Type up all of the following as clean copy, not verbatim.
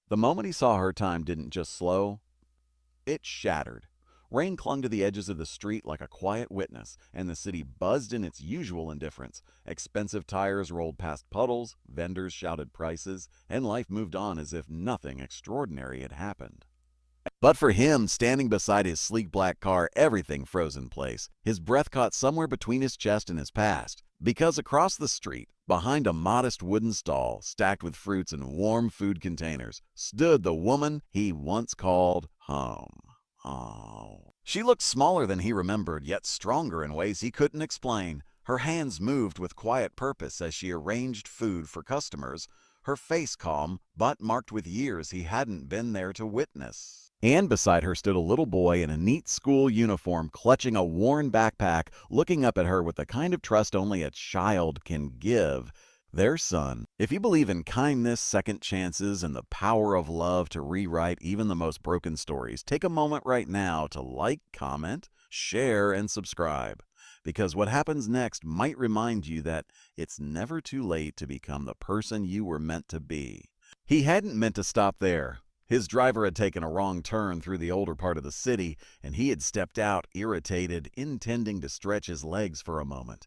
The moment he saw her, time didn't just slow, it shattered. Rain clung to the edges of the street like a quiet witness, and the city buzzed in its usual indifference. Expensive tires rolled past puddles, vendors shouted prices, and life moved on as if nothing extraordinary had happened. But for him, standing beside his sleek black car, everything froze in place. His breath caught somewhere between his chest and his past. Because across the street, behind a modest wooden stall stacked with fruits and warm food containers, stood the woman he once called home. Oh. She looked smaller than he remembered, yet stronger in ways he couldn't explain. Her hands moved with quiet purpose as she arranged food for customers, her face calm, but marked with years he hadn't been there to witness. And beside her stood a little boy in a neat school uniform, clutching a worn backpack, looking up at her with the kind of trust only a child can give. Their son. If you believe in kindness, second chances, and the power of love to rewrite even the most broken stories, take a moment right now to like, comment, share, and subscribe. Because what happens next might remind you that it's never too late to become the person you were meant to be. He hadn't meant to stop there. His driver had taken a wrong turn through the older part of the city, and he had stepped out, irritated, intending to stretch his legs for a moment.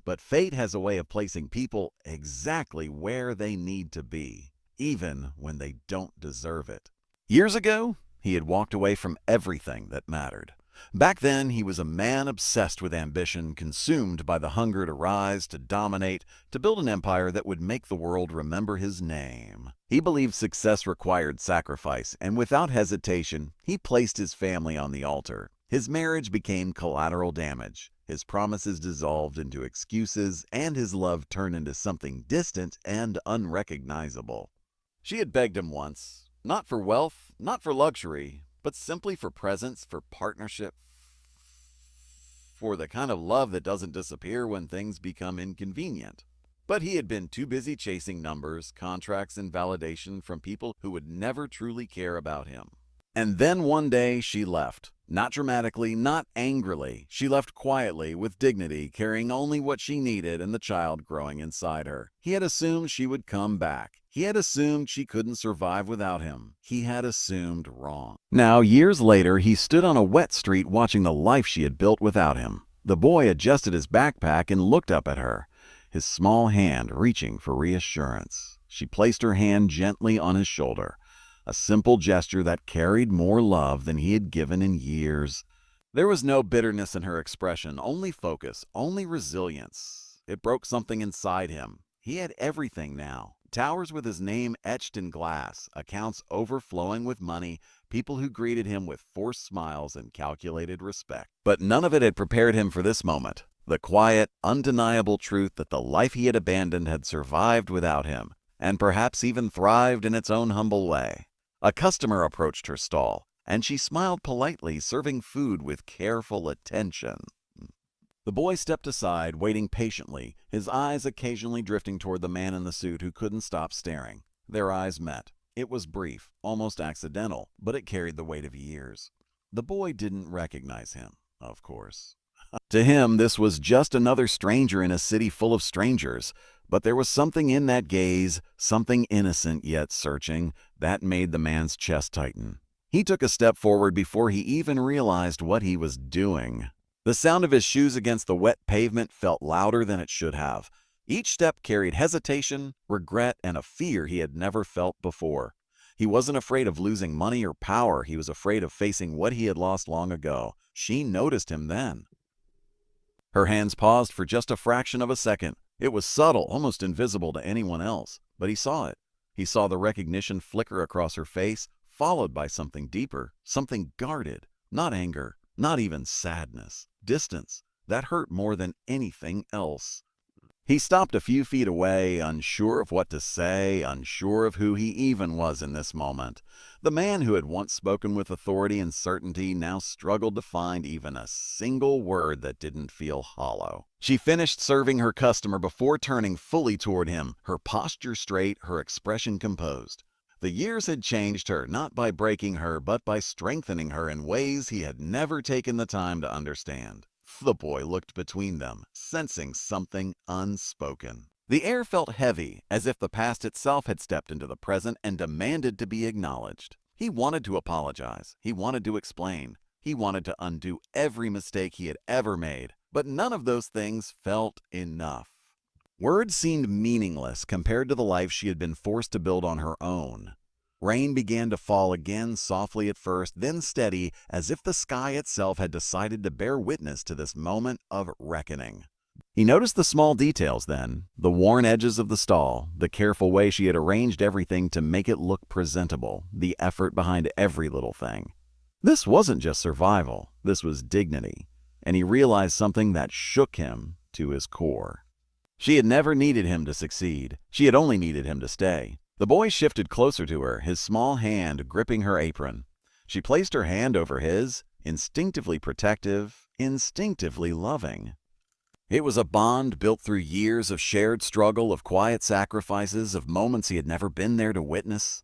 But fate has a way of placing people exactly where they need to be, even when they don't deserve it. Years ago, he had walked away from everything that mattered. Back then, he was a man obsessed with ambition, consumed by the hunger to rise, to dominate, to build an empire that would make the world remember his name. He believed success required sacrifice, and without hesitation, he placed his family on the altar. His marriage became collateral damage. His promises dissolved into excuses, and his love turned into something distant and unrecognizable. She had begged him once, not for wealth, not for luxury, but simply for presence, for partnership, for the kind of love that doesn't disappear when things become inconvenient. But he had been too busy chasing numbers, contracts, and validation from people who would never truly care about him. And then one day she left. Not dramatically, not angrily. She left quietly, with dignity, carrying only what she needed and the child growing inside her. He had assumed she would come back. He had assumed she couldn't survive without him. He had assumed wrong. Now, years later, he stood on a wet street watching the life she had built without him. The boy adjusted his backpack and looked up at her, his small hand reaching for reassurance. She placed her hand gently on his shoulder. A simple gesture that carried more love than he had given in years. There was no bitterness in her expression, only focus, only resilience. It broke something inside him. He had everything now. Towers with his name etched in glass, accounts overflowing with money, people who greeted him with forced smiles and calculated respect. But none of it had prepared him for this moment. The quiet, undeniable truth that the life he had abandoned had survived without him, and perhaps even thrived in its own humble way. A customer approached her stall, and she smiled politely, serving food with careful attention. The boy stepped aside, waiting patiently, his eyes occasionally drifting toward the man in the suit who couldn't stop staring. Their eyes met. It was brief, almost accidental, but it carried the weight of years. The boy didn't recognize him, of course. To him, this was just another stranger in a city full of strangers. But there was something in that gaze, something innocent yet searching, that made the man's chest tighten. He took a step forward before he even realized what he was doing. The sound of his shoes against the wet pavement felt louder than it should have. Each step carried hesitation, regret, and a fear he had never felt before. He wasn't afraid of losing money or power. He was afraid of facing what he had lost long ago. She noticed him then. Her hands paused for just a fraction of a second. It was subtle, almost invisible to anyone else, but he saw it. He saw the recognition flicker across her face, followed by something deeper, something guarded. Not anger, not even sadness. Distance. That hurt more than anything else. He stopped a few feet away, unsure of what to say, unsure of who he even was in this moment. The man who had once spoken with authority and certainty now struggled to find even a single word that didn't feel hollow. She finished serving her customer before turning fully toward him, her posture straight, her expression composed. The years had changed her, not by breaking her, but by strengthening her in ways he had never taken the time to understand. The boy looked between them, sensing something unspoken. The air felt heavy, as if the past itself had stepped into the present and demanded to be acknowledged. He wanted to apologize. He wanted to explain. He wanted to undo every mistake he had ever made. But none of those things felt enough. Words seemed meaningless compared to the life she had been forced to build on her own. Rain began to fall again, softly at first, then steady, as if the sky itself had decided to bear witness to this moment of reckoning. He noticed the small details then, the worn edges of the stall, the careful way she had arranged everything to make it look presentable, the effort behind every little thing. This wasn't just survival, this was dignity, and he realized something that shook him to his core. She had never needed him to succeed, she had only needed him to stay. The boy shifted closer to her, his small hand gripping her apron. She placed her hand over his, instinctively protective, instinctively loving. It was a bond built through years of shared struggle, of quiet sacrifices, of moments he had never been there to witness.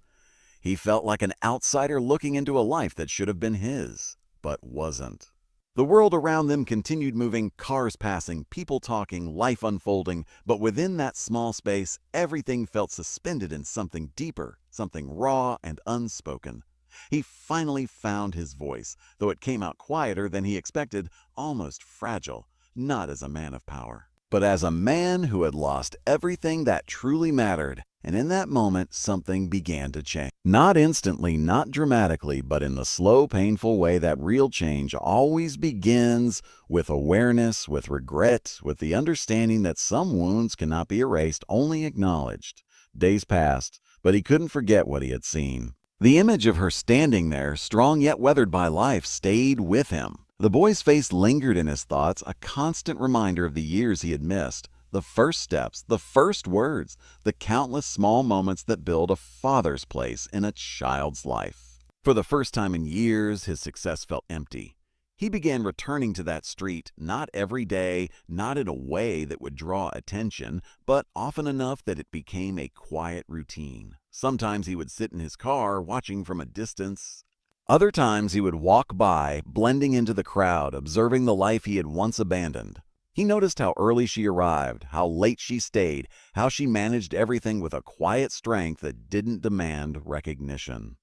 He felt like an outsider looking into a life that should have been his, but wasn't. The world around them continued moving, cars passing, people talking, life unfolding, but within that small space, everything felt suspended in something deeper, something raw and unspoken. He finally found his voice, though it came out quieter than he expected, almost fragile, not as a man of power, but as a man who had lost everything that truly mattered. And in that moment, something began to change. Not instantly, not dramatically, but in the slow, painful way that real change always begins, with awareness, with regret, with the understanding that some wounds cannot be erased, only acknowledged. Days passed, but he couldn't forget what he had seen. The image of her standing there, strong yet weathered by life, stayed with him. The boy's face lingered in his thoughts, a constant reminder of the years he had missed. The first steps, the first words, the countless small moments that build a father's place in a child's life. For the first time in years, his success felt empty. He began returning to that street, not every day, not in a way that would draw attention, but often enough that it became a quiet routine. Sometimes he would sit in his car, watching from a distance. Other times he would walk by, blending into the crowd, observing the life he had once abandoned. He noticed how early she arrived, how late she stayed, how she managed everything with a quiet strength that didn't demand recognition.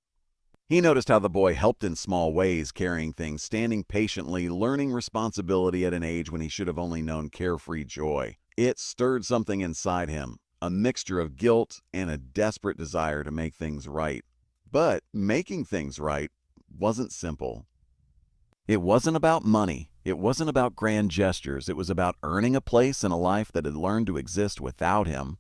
He noticed how the boy helped in small ways, carrying things, standing patiently, learning responsibility at an age when he should have only known carefree joy. It stirred something inside him, a mixture of guilt and a desperate desire to make things right. But making things right wasn't simple. It wasn't about money. It wasn't about grand gestures. It was about earning a place in a life that had learned to exist without him.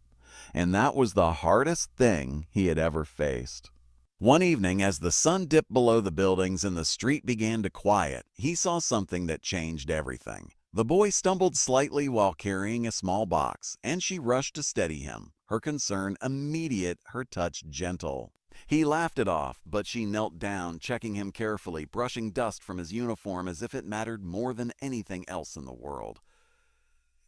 And that was the hardest thing he had ever faced. One evening, as the sun dipped below the buildings and the street began to quiet, he saw something that changed everything. The boy stumbled slightly while carrying a small box, and she rushed to steady him, her concern immediate, her touch gentle. He laughed it off, but she knelt down, checking him carefully, brushing dust from his uniform as if it mattered more than anything else in the world.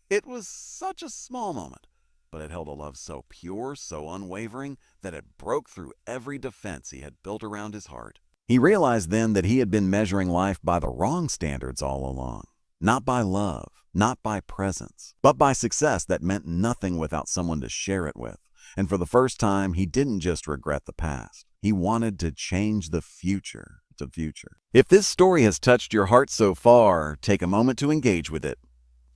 It was such a small moment, but it held a love so pure, so unwavering, that it broke through every defense he had built around his heart. He realized then that he had been measuring life by the wrong standards all along. Not by love, not by presence, but by success that meant nothing without someone to share it with. And for the first time, he didn't just regret the past. He wanted to change the future to future. If this story has touched your heart so far, take a moment to engage with it.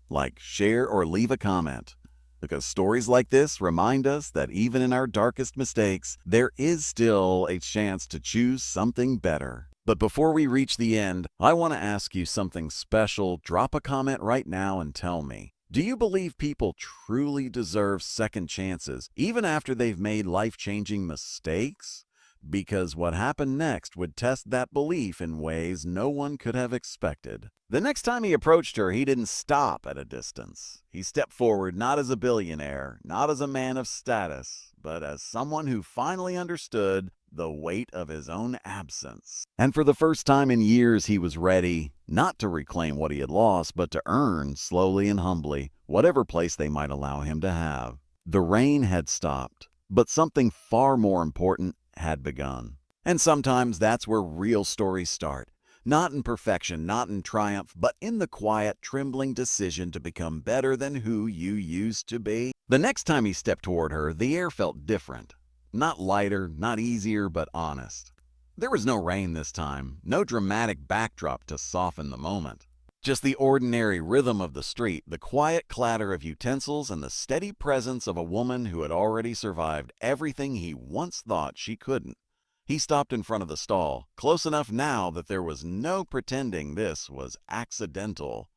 Like, share, or leave a comment. Because stories like this remind us that even in our darkest mistakes, there is still a chance to choose something better. But before we reach the end, I want to ask you something special. Drop a comment right now and tell me. Do you believe people truly deserve second chances, even after they've made life-changing mistakes? Because what happened next would test that belief in ways no one could have expected. The next time he approached her, he didn't stop at a distance. He stepped forward not as a billionaire, not as a man of status, but as someone who finally understood the weight of his own absence. And for the first time in years, he was ready, not to reclaim what he had lost, but to earn, slowly and humbly, whatever place they might allow him to have. The rain had stopped, but something far more important had begun. And sometimes that's where real stories start. Not in perfection, not in triumph, but in the quiet, trembling decision to become better than who you used to be. The next time he stepped toward her, the air felt different. Not lighter, not easier, but honest. There was no rain this time, no dramatic backdrop to soften the moment. Just the ordinary rhythm of the street, the quiet clatter of utensils, and the steady presence of a woman who had already survived everything he once thought she couldn't. He stopped in front of the stall, close enough now that there was no pretending this was accidental.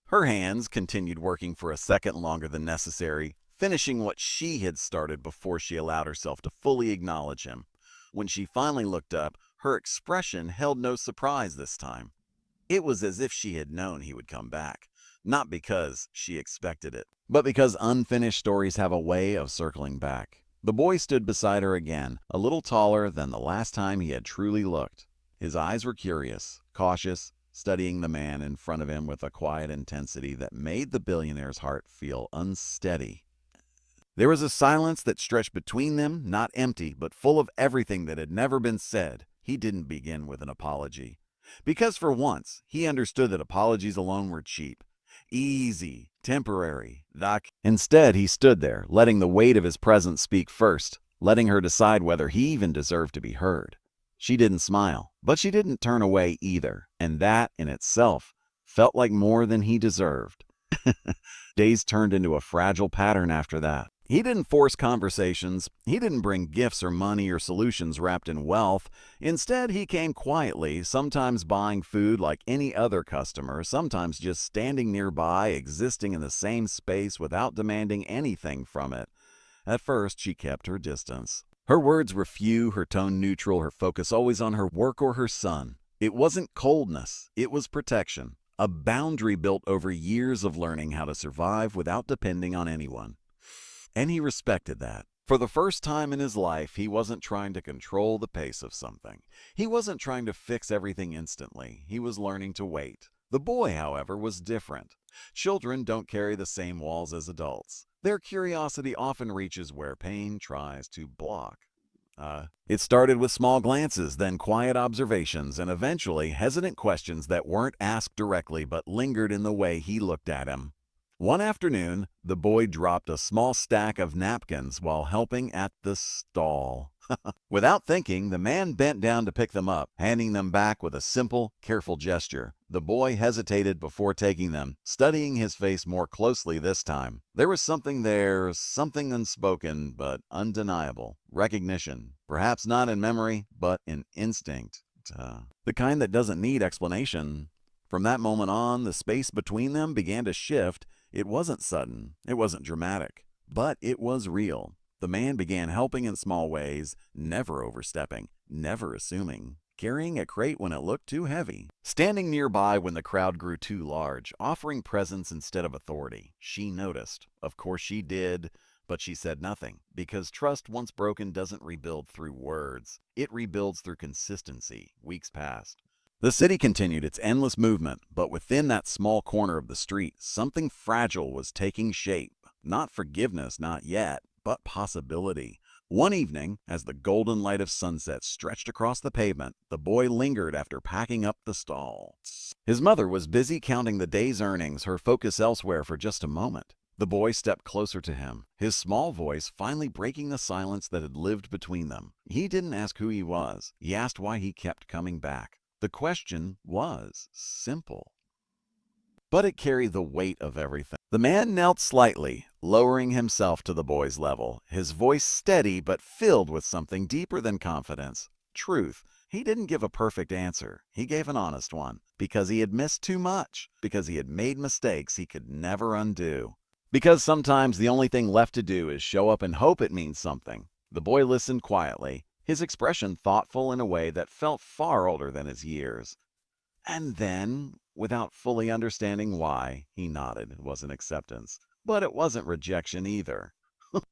Her hands continued working for a second longer than necessary, finishing what she had started before she allowed herself to fully acknowledge him. When she finally looked up, her expression held no surprise this time. It was as if she had known he would come back, not because she expected it, but because unfinished stories have a way of circling back. The boy stood beside her again, a little taller than the last time he had truly looked. His eyes were curious, cautious, studying the man in front of him with a quiet intensity that made the billionaire's heart feel unsteady. There was a silence that stretched between them, not empty, but full of everything that had never been said. He didn't begin with an apology. Because for once, he understood that apologies alone were cheap, easy, temporary. Instead, he stood there, letting the weight of his presence speak first, letting her decide whether he even deserved to be heard. She didn't smile, but she didn't turn away either, and that, in itself, felt like more than he deserved. Days turned into a fragile pattern after that. He didn't force conversations. He didn't bring gifts or money or solutions wrapped in wealth. Instead, he came quietly, sometimes buying food like any other customer, sometimes just standing nearby, existing in the same space without demanding anything from it. At first, she kept her distance. Her words were few, her tone neutral, her focus always on her work or her son. It wasn't coldness, it was protection, a boundary built over years of learning how to survive without depending on anyone. And he respected that. For the first time in his life, he wasn't trying to control the pace of something. He wasn't trying to fix everything instantly. He was learning to wait. The boy, however, was different. Children don't carry the same walls as adults. Their curiosity often reaches where pain tries to block. It started with small glances, then quiet observations, and eventually hesitant questions that weren't asked directly but lingered in the way he looked at him. One afternoon, the boy dropped a small stack of napkins while helping at the stall. Without thinking, the man bent down to pick them up, handing them back with a simple, careful gesture. The boy hesitated before taking them, studying his face more closely this time. There was something there, something unspoken but undeniable. Recognition, perhaps not in memory, but in instinct. The kind that doesn't need explanation. From that moment on, the space between them began to shift. It wasn't sudden, it wasn't dramatic, but it was real. The man began helping in small ways, never overstepping, never assuming, carrying a crate when it looked too heavy, standing nearby when the crowd grew too large, offering presence instead of authority. She noticed. Of course she did, but she said nothing, because trust once broken doesn't rebuild through words. It rebuilds through consistency. Weeks passed. The city continued its endless movement, but within that small corner of the street, something fragile was taking shape. Not forgiveness, not yet, but possibility. One evening, as the golden light of sunset stretched across the pavement, the boy lingered after packing up the stall. His mother was busy counting the day's earnings, her focus elsewhere for just a moment. The boy stepped closer to him, his small voice finally breaking the silence that had lived between them. He didn't ask who he was. He asked why he kept coming back. The question was simple, but it carried the weight of everything. The man knelt slightly, lowering himself to the boy's level, his voice steady but filled with something deeper than confidence. Truth. He didn't give a perfect answer. He gave an honest one, because he had missed too much, because he had made mistakes he could never undo. Because sometimes the only thing left to do is show up and hope it means something. The boy listened quietly, his expression thoughtful in a way that felt far older than his years. And then, without fully understanding why, he nodded. It wasn't acceptance, but it wasn't rejection either.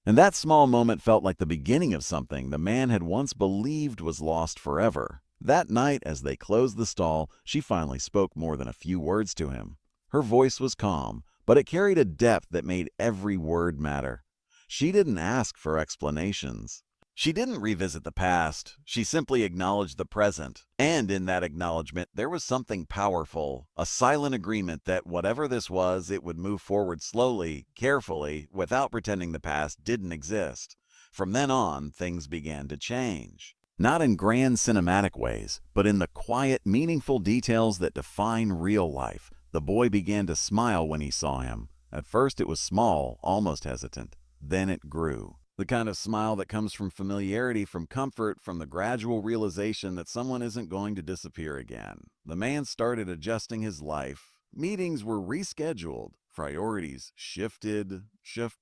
And that small moment felt like the beginning of something the man had once believed was lost forever. That night, as they closed the stall, she finally spoke more than a few words to him. Her voice was calm, but it carried a depth that made every word matter. She didn't ask for explanations. She didn't revisit the past, she simply acknowledged the present. And in that acknowledgement, there was something powerful, a silent agreement that whatever this was, it would move forward slowly, carefully, without pretending the past didn't exist. From then on, things began to change. Not in grand cinematic ways, but in the quiet, meaningful details that define real life. The boy began to smile when he saw him. At first it was small, almost hesitant. Then it grew. The kind of smile that comes from familiarity, from comfort, from the gradual realization that someone isn't going to disappear again. The man started adjusting his life. Meetings were rescheduled. Priorities shifted.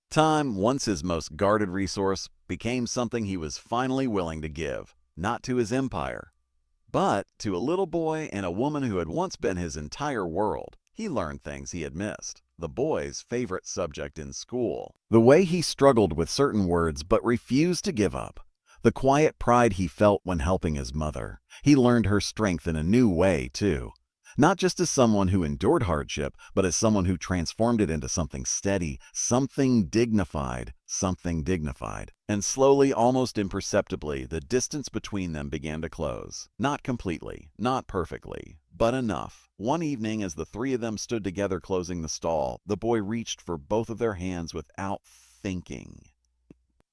Time, once his most guarded resource, became something he was finally willing to give. Not to his empire, but to a little boy and a woman who had once been his entire world. He learned things he had missed. The boy's favorite subject in school. The way he struggled with certain words but refused to give up. The quiet pride he felt when helping his mother. He learned her strength in a new way, too. Not just as someone who endured hardship, but as someone who transformed it into something steady, something dignified. And slowly, almost imperceptibly, the distance between them began to close. Not completely, not perfectly, but enough. One evening, as the three of them stood together closing the stall, the boy reached for both of their hands without thinking.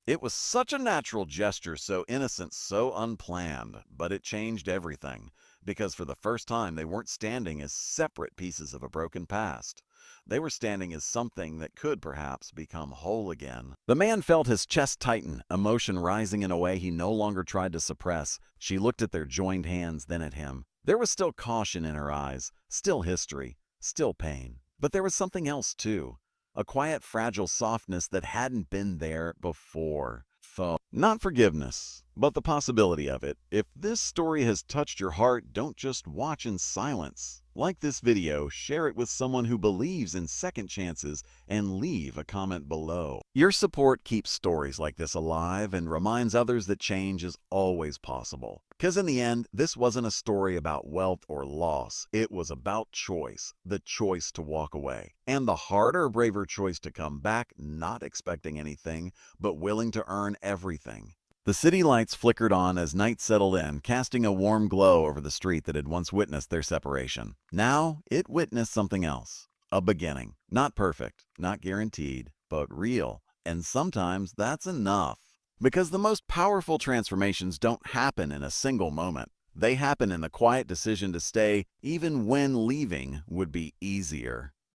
It was such a natural gesture, so innocent, so unplanned, but it changed everything, because for the first time they weren't standing as separate pieces of a broken past. They were standing as something that could perhaps become whole again. The man felt his chest tighten, emotion rising in a way he no longer tried to suppress. She looked at their joined hands, then at him. There was still caution in her eyes, still history, still pain. But there was something else too. A quiet, fragile softness that hadn't been there before. Not forgiveness, but the possibility of it. If this story has touched your heart, don't just watch in silence. Like this video, share it with someone who believes in second chances, and leave a comment below. Your support keeps stories like this alive and reminds others that change is always possible. Because in the end, this wasn't a story about wealth or loss. It was about choice, the choice to walk away, and the harder, braver choice to come back, not expecting anything, but willing to earn everything. The city lights flickered on as night settled in, casting a warm glow over the street that had once witnessed their separation. Now, it witnessed something else. A beginning. Not perfect, not guaranteed, but real. And sometimes that's enough. Because the most powerful transformations don't happen in a single moment. They happen in the quiet decision to stay, even when leaving would be easier.